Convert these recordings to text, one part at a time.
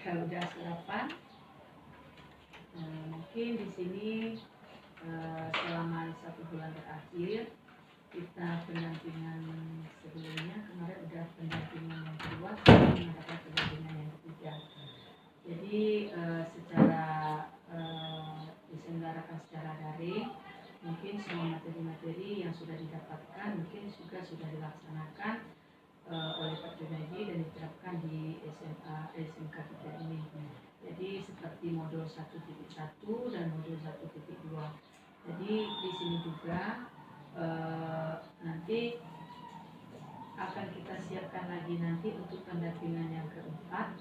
udah sarapan. Mungkin di sini selama 1 bulan terakhir kita pendampingan sebelumnya kemarin udah pendampingan yang kedua, sekarang mengadakan pendampingan yang ketiga. Jadi secara diselenggarakan secara daring, mungkin semua materi-materi yang sudah didapatkan mungkin juga sudah dilaksanakan oleh Pak Junaidi dan diterapkan di SMK kita ini. Jadi seperti modul 1.1 dan modul 1.2. Jadi di sini juga nanti akan kita siapkan lagi nanti untuk pendampingan yang keempat.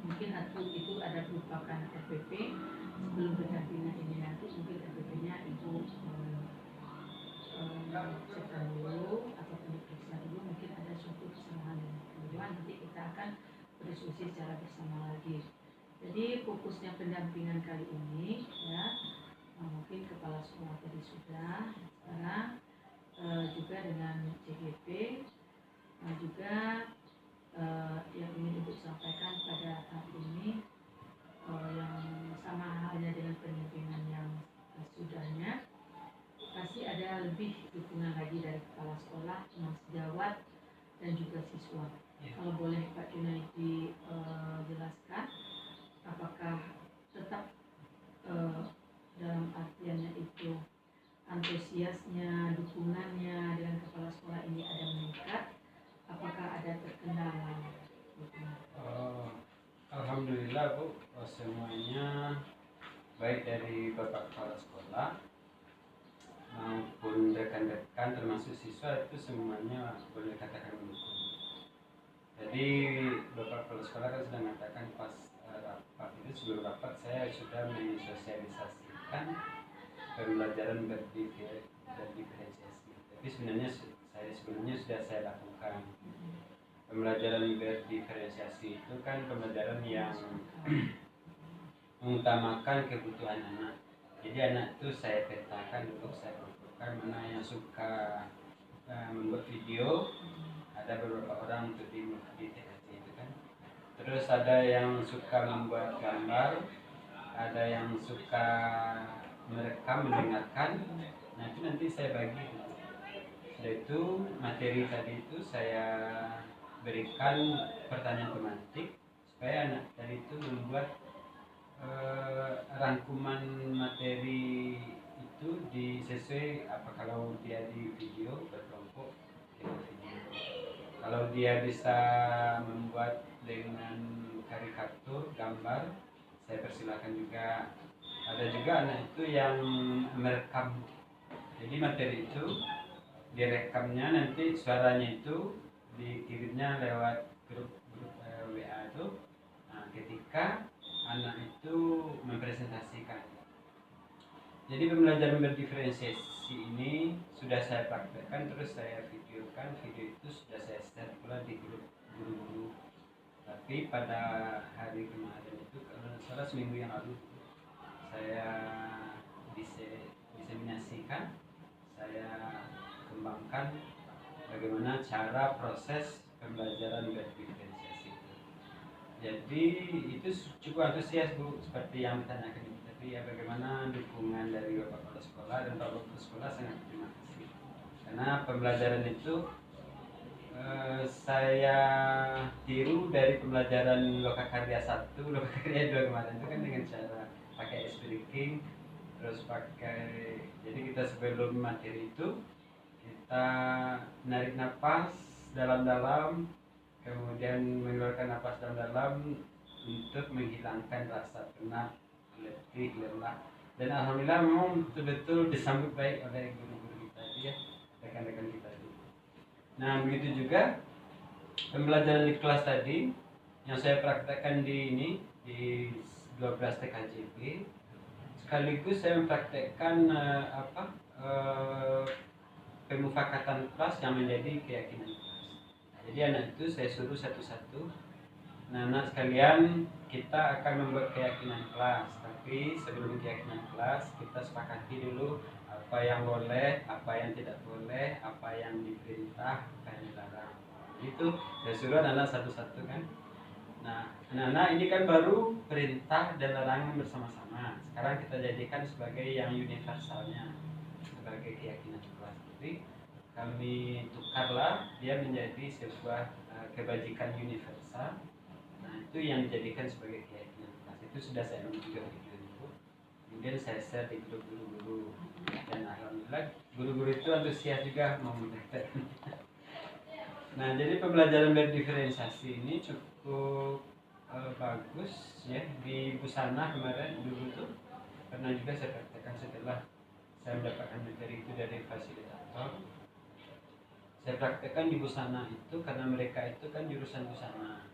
Mungkin itu ada merupakan RPP. Sebelum pendampingan ini nanti mungkin RPP-nya Ibu cek dulu atau diperiksa dulu, mungkin ada suatu kesalahan yang kedua, nanti kita akan berdiskusi secara bersama lagi. Jadi fokusnya pendampingan kali ini ya, mungkin kepala sekolah tadi sudah, sekarang juga dengan CGP, juga yang ingin Ibu sampaikan pada hari ini yang sama halnya dengan pendampingan yang sudahnya, pasti ada lebih dukungan lagi dari kepala sekolah, sejawat dan juga siswa. Kalau boleh Pak Junaidi jelaskan, apakah tetap dalam artiannya itu antusiasnya, dukungannya dengan kepala sekolah ini ada meningkat, apakah ada terkendala? Alhamdulillah Bu, semuanya baik dari Bapak Kepala Sekolah maupun rekan-rekan termasuk siswa itu semuanya boleh katakan mendukung. Jadi Bapak Kepala Sekolah kan sudah mengatakan pas rapat itu, sebelum rapat saya sudah mensosialisasikan pembelajaran berdiferensiasi. Tapi sebenarnya sudah saya lakukan. Pembelajaran berdiferensiasi itu kan pembelajaran yang mengutamakan kebutuhan anak. Jadi anak itu saya petakan dulu, saya tentukan mana yang suka membuat video, ada beberapa orang untuk di THC itu kan. Terus ada yang suka membuat gambar, ada yang suka merekam, mendengarkan. Nah itu nanti saya bagi. Setelah itu materi tadi itu saya berikan pertanyaan tematik supaya anak tadi itu membuat rangkuman materi itu sesuai apa, kalau dia di video berkelompok video. Kalau dia bisa membuat dengan karikatur gambar, saya persilakan juga. Ada juga anak itu yang merekam, jadi materi itu direkamnya, nanti suaranya itu dikirimnya lewat grup WA itu. Nah, ketika anak itu mempresentasikan, jadi pembelajaran berdiferensiasi ini sudah saya praktekkan, terus saya videokan. Video itu sudah saya share pula di grup guru-guru. Tapi pada hari kemarin itu, kalau salah seminggu yang lalu, saya diseminasikan, saya kembangkan bagaimana cara proses pembelajaran berdiferensiasi itu. Jadi itu cukup antusias Bu, seperti yang ditanyakan Ibu tadi ya, bagaimana dukungan dari Bapak Kepala Sekolah dan Bapak Kepala Sekolah, sangat terima kasih. Karena pembelajaran itu saya tiru dari pembelajaran Lokakarya 1, Lokakarya 2 kemarin itu kan, dengan cara pakai ice breaking, terus pakai, jadi kita sebelum materi itu kita narik napas dalam-dalam, kemudian mengeluarkan napas dalam-dalam untuk menghilangkan rasa penat, letih, lelah. Dan alhamdulillah memang betul-betul disambut baik oleh guru-guru kita ya, rekan-rekan kita itu. Nah begitu juga pembelajaran di kelas tadi yang saya praktekkan di 12 TKJP, sekaligus saya mempraktekkan pemufakatan kelas yang menjadi keyakinan kelas. Jadi anak itu saya suruh satu-satu, nah anak sekalian, kita akan membuat keyakinan kelas. Tapi sebelum keyakinan kelas, kita sepakati dulu apa yang boleh, apa yang tidak boleh, apa yang diperintah, apa yang dilarang. Itu saya suruh anak satu-satu kan. Nah, anak-anak ini kan baru perintah dan larangan bersama-sama. Sekarang kita jadikan sebagai yang universalnya, sebagai keyakinan kelas. Jadi kami tukarlah dia menjadi sebuah kebajikan universal. Nah, itu yang dijadikan sebagai keyakinan kelas. Itu sudah saya juga video itu. Kemudian saya share di grup guru-guru, dan alhamdulillah guru-guru itu antusias juga mau mempraktekkan. Nah, jadi pembelajaran berdiferensiasi ini cukup bagus ya. Di Busana kemarin dulu tuh pernah juga saya praktekkan setelah saya mendapatkan materi itu dari fasilitator. Saya praktekkan di Busana itu karena mereka itu kan jurusan Busana.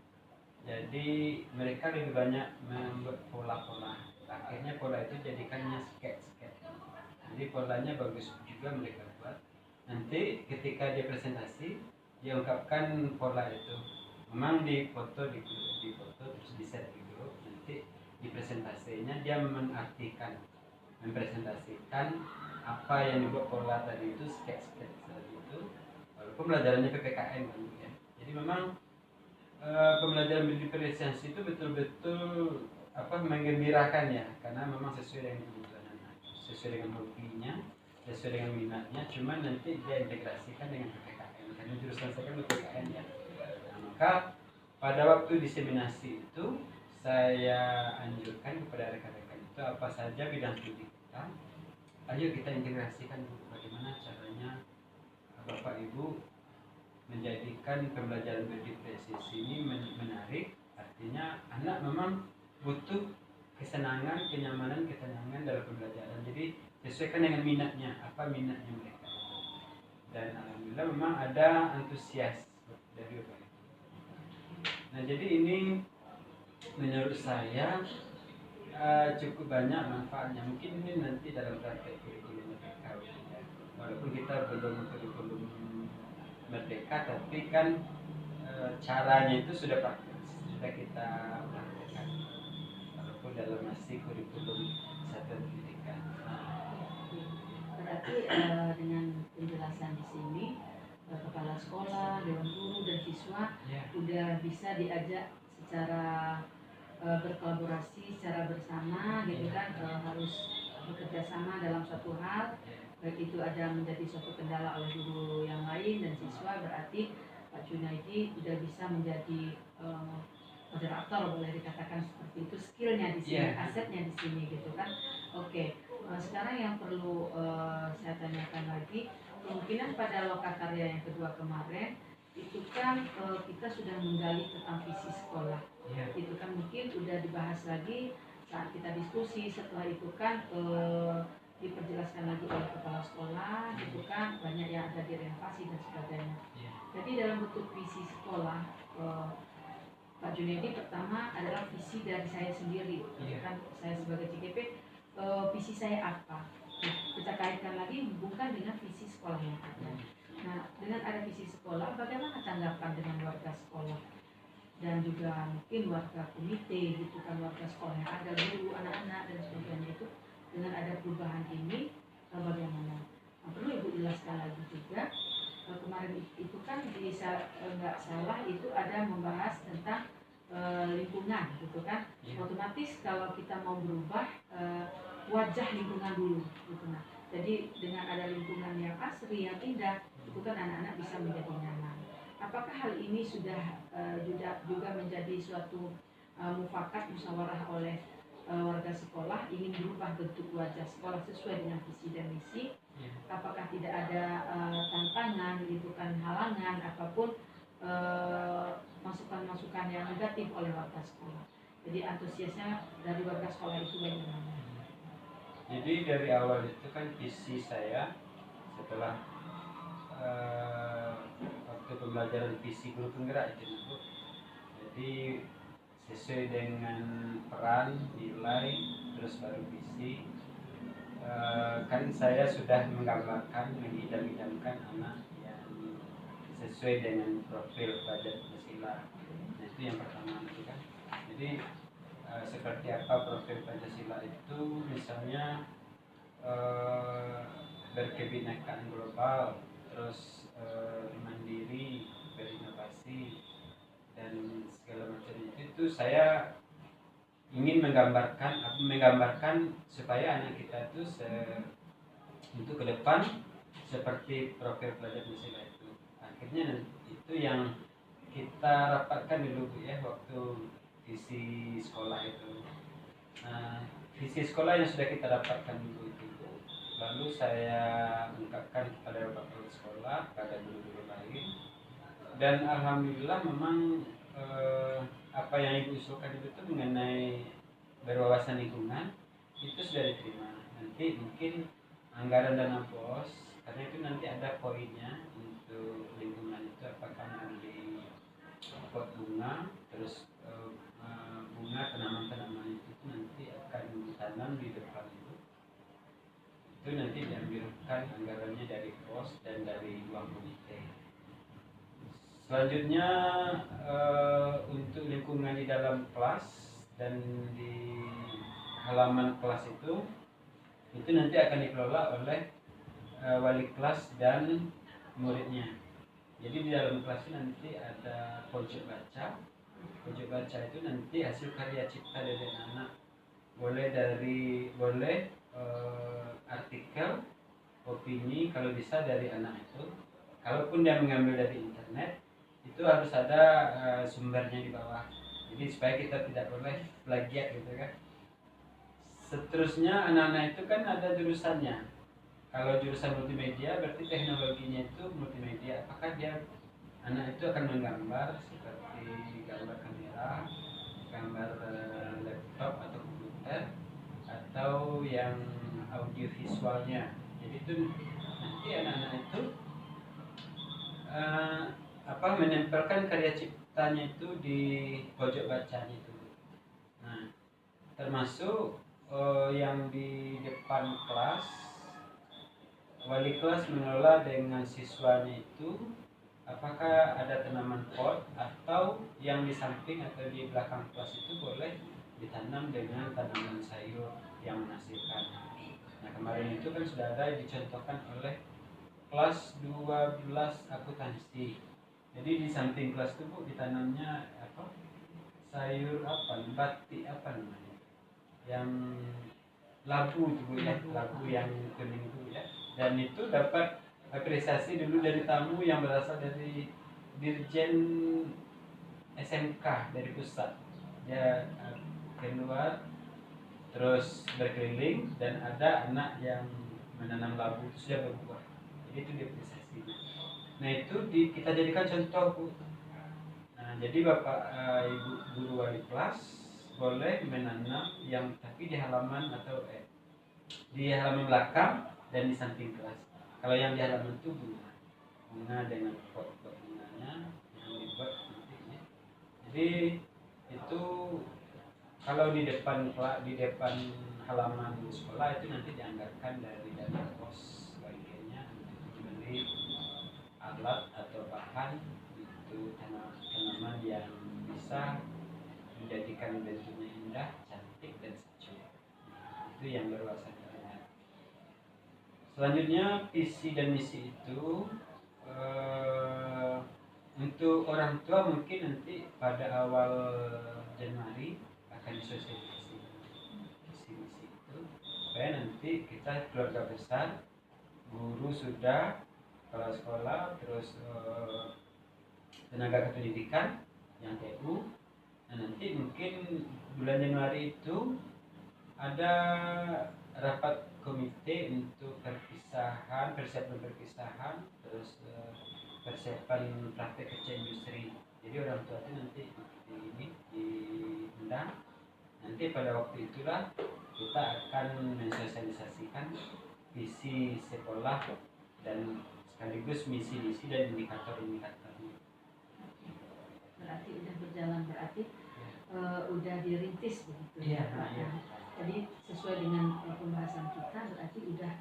Jadi mereka lebih banyak membuat pola-pola. Akhirnya pola itu jadikannya sketch. Jadi polanya bagus juga mereka buat. Nanti ketika dia presentasi, dia ungkapkan pola itu. Memang di foto terus di set di grup. Nanti di presentasinya dia mempresentasikan apa yang dibuat pola tadi itu, sketch tadi itu. Walaupun pembelajarannya PPKN kan ya. Jadi memang pembelajaran berdiferensiasi itu betul-betul menggembirakan ya, karena memang sesuai dengan kebutuhan anak, sesuai dengan hobinya, sesuai dengan minatnya. Cuman nanti dia integrasikan dengan PPKN karena jurusan saya kan PPKN ya. Nah, maka pada waktu diseminasi itu saya anjurkan kepada rekan-rekan itu apa saja bidang studi kita, ayo kita integrasikan bagaimana caranya Bapak Ibu menjadikan pembelajaran berdiferensiasi ini menarik. Artinya anak memang butuh kesenangan, kenyamanan, ketenangan dalam pembelajaran. Jadi sesuaikan dengan minatnya, apa minatnya mereka. Dan alhamdulillah memang ada antusias dari Bapak Ibu. Nah, jadi ini menurut saya cukup banyak manfaatnya. Mungkin ini nanti dalam praktek kurikulum mereka. Walaupun kita belum kurikulum merdeka, tapi kan caranya itu sudah kita praktekkan walaupun dalam masih kurikulum satuan pendidikan. Berarti dengan penjelasan di sini kepala sekolah, dewan guru dan siswa udah bisa diajak secara berkolaborasi secara bersama gitu kan, harus bekerja sama dalam suatu hal. Baik itu ada menjadi suatu kendala oleh guru yang lain dan siswa, berarti Pak Junaidi sudah bisa menjadi moderator, boleh dikatakan seperti itu, skillnya di sini, asetnya di sini gitu kan. Oke, sekarang yang perlu saya tanyakan lagi, kemungkinan pada lokakarya yang kedua kemarin itu kan kita sudah menggali tentang visi sekolah, itu kan mungkin sudah dibahas lagi saat kita diskusi. Setelah itu kan diperjelaskan lagi oleh kepala sekolah, itu kan banyak yang ada direnovasi dan sebagainya. Jadi dalam bentuk visi sekolah, Pak Junaidi, pertama adalah visi dari saya sendiri, kan saya sebagai CGP, visi saya apa? Nah, kita kaitkan lagi, hubungkan dengan visi sekolah yang ada. Nah, dengan ada visi sekolah, bagaimana tanggapan dengan warga sekolah dan juga mungkin warga komite gitu kan, warga sekolah yang ada, guru, anak-anak dan sebagainya, itu dengan ada perubahan ini bagaimana? Nah, perlu Ibu jelaskan lagi juga, kemarin itu kan nggak salah itu ada membahas tentang lingkungan gitu kan. Otomatis kalau kita mau berubah, wajah lingkungan dulu gitu. Nah, jadi dengan ada lingkungan yang asri, yang indah, itu kan anak-anak bisa menjadi nyaman. Apakah hal ini sudah juga menjadi suatu mufakat musyawarah oleh warga sekolah ingin berubah bentuk wajah sekolah sesuai dengan visi dan misi? Apakah tidak ada tantangan gitu kan, halangan apapun, masukan-masukan yang negatif oleh warga sekolah? Jadi antusiasnya dari warga sekolah itu bagaimana? Jadi dari awal itu kan visi saya setelah waktu pembelajaran visi guru penggerak itu, jadi sesuai dengan peran, nilai, terus baru visi. Kan saya sudah menggambarkan, mengidam-idamkan anak yang sesuai dengan profil pelajar Pancasila. Nah, itu yang pertama nanti kan. Jadi seperti apa profil Pancasila itu, misalnya berkebinekaan global, terus mandiri, berinovasi, dan segala macam itu saya ingin menggambarkan supaya anak kita tuh untuk ke depan seperti profil pelajar Pancasila itu. Akhirnya itu yang kita rapatkan dulu Bu ya, waktu visi sekolah itu. Nah, visi sekolah yang sudah kita dapatkan dulu itu, lalu saya ungkapkan kepada bapak kepala sekolah, pada guru-guru lain, dan alhamdulillah memang apa yang ibu usulkan itu mengenai berwawasan lingkungan itu sudah diterima. Nanti mungkin anggaran dana BOS, karena itu nanti ada poinnya untuk lingkungan itu, apakah membeli pot bunga, terus bunga tanaman-tanaman itu nanti akan ditanam di depan itu nanti diambilkan anggarannya dari BOS dan dari uang komite. Selanjutnya untuk lingkungan di dalam kelas dan di halaman kelas itu nanti akan dikelola oleh wali kelas dan muridnya. Jadi di dalam kelas nanti ada pojok baca. Pojok baca itu nanti hasil karya cipta dari anak. Boleh artikel, opini, kalau bisa dari anak itu. Kalaupun dia mengambil dari internet, itu harus ada sumbernya di bawah. Jadi supaya kita tidak boleh plagiat gitu kan. Seterusnya anak-anak itu kan ada jurusannya. Kalau jurusan multimedia berarti teknologinya itu multimedia. Apakah anak itu akan menggambar seperti gambar kamera, gambar laptop atau komputer, atau yang audio visualnya. Jadi itu nanti anak-anak itu menempelkan karya ciptanya itu di pojok bacanya itu. Nah, termasuk yang di depan kelas, wali kelas mengelola dengan siswanya itu apakah ada tanaman pot atau yang di samping atau di belakang kelas itu boleh ditanam dengan tanaman sayur yang menghasilkan. Nah, kemarin itu kan sudah ada dicontohkan oleh kelas 12 akuntansi. Jadi di samping kelas itu Bu ditanamnya sayur batik namanya, yang labu itu Bu ya, labu yang kuning itu ya. Dan itu dapat apresiasi dulu dari tamu yang berasal dari Dirjen SMK dari pusat. Dia keluar terus berkeliling dan ada anak yang menanam labu itu sudah berbuah. Jadi itu diapresiasi. Nah itu kita jadikan contoh Bu. Nah jadi bapak ibu guru wali kelas boleh menanam yang tapi di halaman atau di halaman belakang dan di samping kelas. Kalau yang di halaman itu bunga dengan pot-pot bunganya yang dibuat nantinya. Jadi itu kalau di depan halaman sekolah itu nanti dianggarkan dari dana pos bagiannya untuk membeli alat atau bahan untuk tanaman yang bisa menjadikan bentuknya indah, cantik dan sejuk. Itu yang berwawasan lingkungan. Selanjutnya visi dan misi itu untuk orang tua mungkin nanti pada awal Januari akan disosialisasi visi misi itu supaya nanti kita keluarga besar, guru sudah, kepala sekolah, terus tenaga kependidikan yang TU. Nah, nanti mungkin bulan Januari itu ada rapat komite untuk persiapan perpisahan, terus persiapan praktek kerja industri. Jadi orang tua itu nanti diundang. Nanti pada waktu itulah kita akan mensosialisasikan visi sekolah dan sekaligus misi-misi dan indikator-indikatornya. Berarti udah berjalan, berarti udah dirintis begitu ya Pak. Jadi sesuai dengan pembahasan kita berarti udah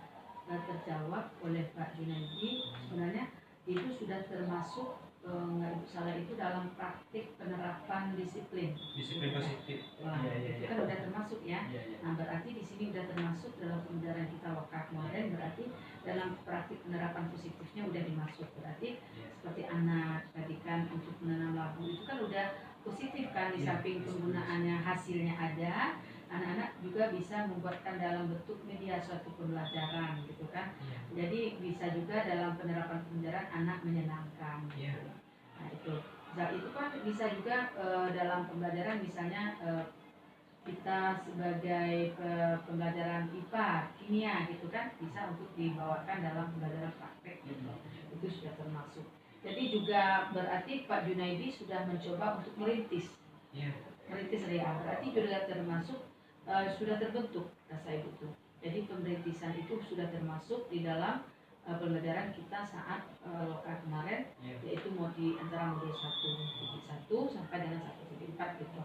terjawab oleh Pak Junaidi. Sebenarnya itu sudah termasuk nggak Ibu salah itu dalam praktik penerapan disiplin. Disiplin positif. Wah, itu kan udah termasuk ya. Iya. Nah, berarti di sini udah termasuk dalam pembelajaran kita lokal kemarin, berarti dalam praktik penerapan positifnya udah dimasuk. Berarti seperti anak tadi kan untuk menanam labu itu kan udah positif kan, di samping penggunaannya hasilnya ada, anak-anak juga bisa membuatkan dalam bentuk media suatu pembelajaran gitu kan. Jadi bisa juga dalam penerapan pembelajaran anak menyenangkan gitu. Nah itu kan bisa juga dalam pembelajaran misalnya kita sebagai pembelajaran IPA, kimia gitu kan, bisa untuk dibawakan dalam pembelajaran praktek gitu. Itu sudah termasuk. Jadi juga berarti Pak Junaidi sudah mencoba untuk merintis. Merintis REA, berarti juga termasuk sudah terbentuk rasa itu. Jadi pemerintisan itu sudah termasuk di dalam pembelajaran kita saat lokal kemarin, yaitu antara modul 1.1 sampai dengan 1.4 gitu.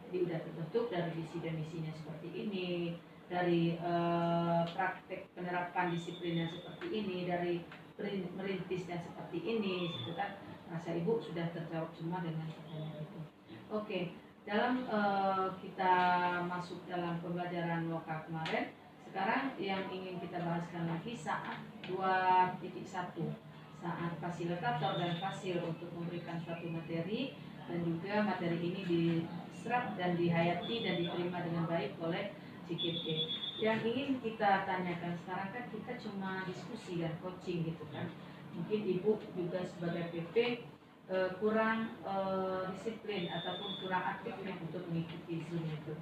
Jadi udah terbentuk dari visi dan misinya seperti ini, dari praktek penerapan disiplinnya seperti ini, dari merintisnya seperti ini, gitu kan. Rasa Ibu sudah terjawab semua dengan pertanyaan itu. Oke, dalam kita masuk dalam pembelajaran lokal kemarin, sekarang yang ingin kita bahaskan lagi saat 2.1, saat fasilitator dan fasil untuk memberikan suatu materi, dan juga materi ini diserap dan dihayati dan diterima dengan baik oleh CKP. Yang ingin kita tanyakan sekarang kan kita cuma diskusi dan coaching gitu kan. Mungkin Ibu juga sebagai PP kurang disiplin ataupun kurang aktif untuk mengikuti Zoom itu.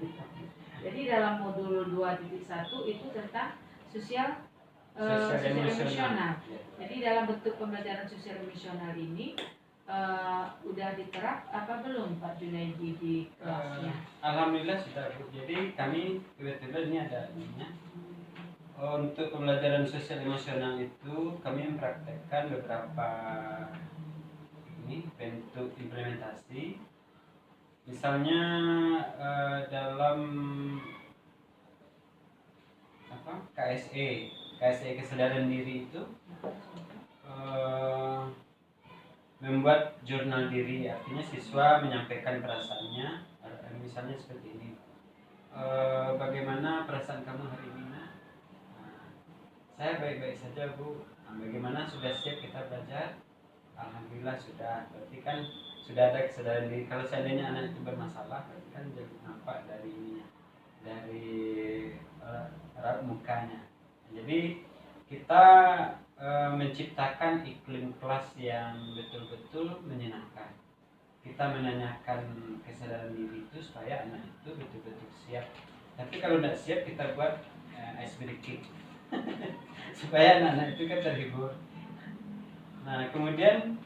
Jadi dalam modul 2.1 itu tentang sosial emosional. Jadi dalam bentuk pembelajaran sosial emosional ini udah diterap apa belum Pak Junaidi di kelasnya? Alhamdulillah sudah Bu. Jadi kami kebetulan ini ada untuk pembelajaran sosial emosional itu kami mempraktekkan beberapa bentuk implementasi. Misalnya dalam KSE kesadaran diri itu membuat jurnal diri, artinya siswa menyampaikan perasaannya, misalnya seperti ini, bagaimana perasaan kamu hari ini? Saya baik-baik saja Bu. Bagaimana, sudah siap kita belajar? Alhamdulillah sudah. Berarti kan sudah ada kesadaran diri. Kalau seandainya anak itu bermasalah, berarti kan jadi nampak dari raut mukanya. Jadi kita menciptakan iklim kelas yang betul-betul menyenangkan. Kita menanyakan kesadaran diri itu supaya anak itu betul-betul siap. Tapi kalau tidak siap, kita buat ice breaking supaya anak-anak itu kan terhibur. Nah, kemudian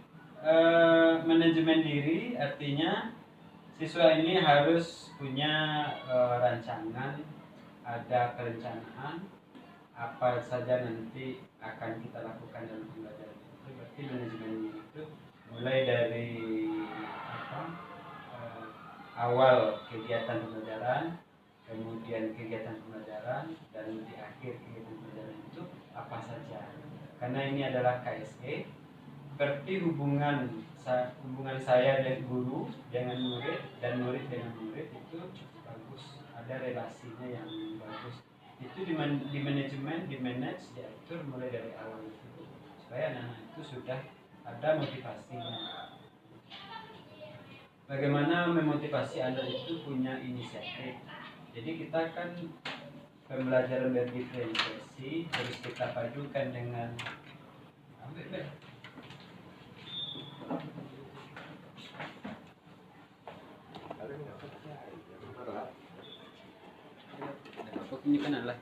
manajemen diri artinya siswa ini harus punya rancangan, ada perencanaan apa saja nanti akan kita lakukan dalam pembelajaran itu. Berarti manajemen diri itu mulai dari awal kegiatan pembelajaran, kemudian kegiatan pembelajaran, dan di akhir kegiatan pembelajaran itu apa saja. Karena ini adalah KSE, berarti hubungan saya dengan guru dengan murid dan murid dengan murid itu cukup bagus, ada relasinya yang bagus. Itu di manajemen, di manage, diatur mulai dari awal itu supaya anak-anak itu sudah ada motivasinya. Bagaimana memotivasi anak itu punya inisiatif. Jadi kita kan pembelajaran berdiferensiasi harus kita padukan dengan ini kan adalah